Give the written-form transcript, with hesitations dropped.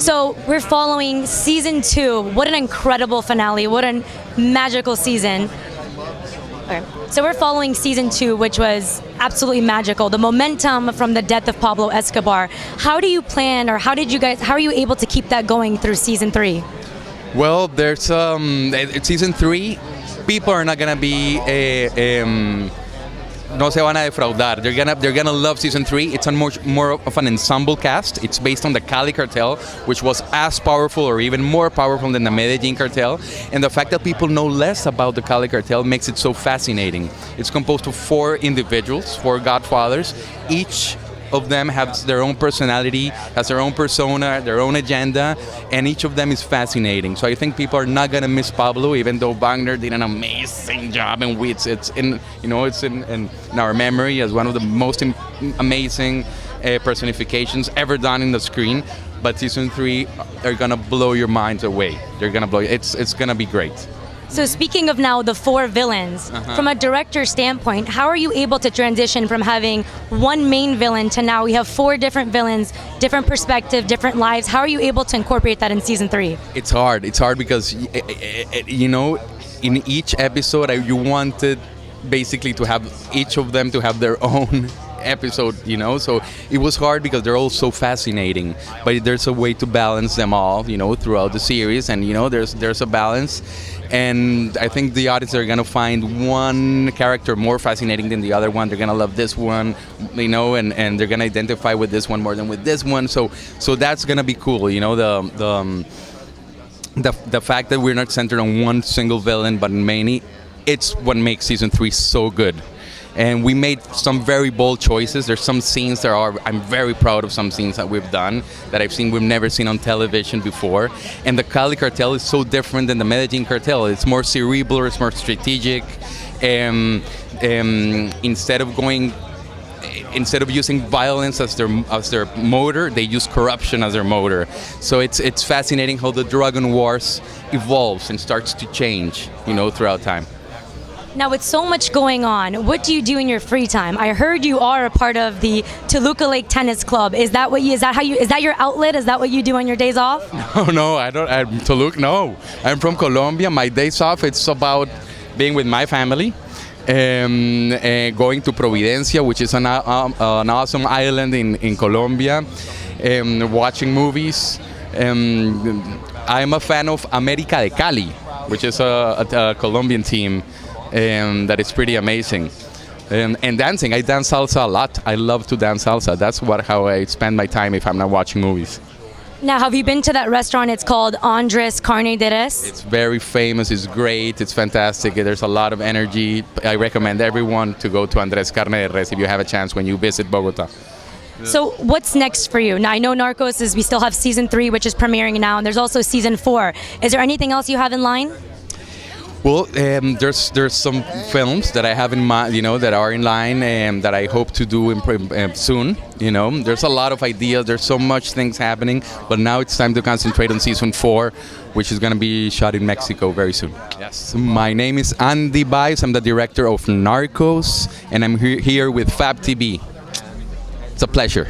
So we're following season 2. What an incredible finale. What a magical season. Okay. So we're following season 2, which was absolutely magical. The momentum from the death of Pablo Escobar. How do you plan, or how are you able to keep that going through season 3? Well, there's season 3. People are not gonna be no se van a defraudar. They're gonna love season 3. It's more of an ensemble cast. It's based on the Cali cartel, which was as powerful or even more powerful than the Medellin cartel. And the fact that people know less about the Cali cartel makes it so fascinating. It's composed of 4 individuals, 4 godfathers. Each of them has their own personality, has their own persona, their own agenda, and each of them is fascinating. So I think people are not gonna miss Pablo, even though Wagner did an amazing job, and it's in our memory as one of the most amazing personifications ever done in the screen. But season 3 are gonna blow your minds away. They're gonna blow. It's gonna be great. So speaking of now the 4 villains, from a director standpoint, how are you able to transition from having one main villain to now we have 4 different villains, different perspective, different lives? How are you able to incorporate that in season 3? It's hard. It's hard because, in each episode, you wanted basically to have each of them to have their own episode, so it was hard because they're all so fascinating, but there's a way to balance them all, throughout the series, and there's a balance. And I think the audience are gonna find one character more fascinating than the other one. They're gonna love this one, and they're gonna identify with this one more than with this one. So that's gonna be cool. The fact that we're not centered on one single villain, but many, it's what makes season 3 so good. And we made some very bold choices. There's some scenes I'm very proud of some scenes that we've done that we've never seen on television before. And the Cali cartel is so different than the Medellin cartel. It's more cerebral, it's more strategic. Instead of using violence as their motor, they use corruption as their motor. So it's fascinating how the drug and wars evolves and starts to change, throughout time. Now, with so much going on, what do you do in your free time? I heard you are a part of the Toluca Lake Tennis Club. Is that your outlet? Is that what you do on your days off? No, I don't. Toluca, no. I'm from Colombia. My days off, it's about being with my family, going to Providencia, which is an awesome island in Colombia, watching movies. I'm a fan of América de Cali, which is a Colombian team. That is pretty amazing. And dancing, I dance salsa a lot. I love to dance salsa. That's how I spend my time if I'm not watching movies. Now, have you been to that restaurant? It's called Andres Carne de Res. It's very famous. It's great. It's fantastic. There's a lot of energy. I recommend everyone to go to Andres Carne de Res if you have a chance when you visit Bogota. So what's next for you? Now, I know Narcos we still have season 3, which is premiering now, and there's also season 4. Is there anything else you have in line? Well, there's some films that I have in mind, that are in line, and that I hope to do soon. There's a lot of ideas. There's so much things happening, but now it's time to concentrate on season 4, which is going to be shot in Mexico very soon. Yes. My name is Andy Baiz. I'm the director of Narcos, and I'm here with FabTV. It's a pleasure.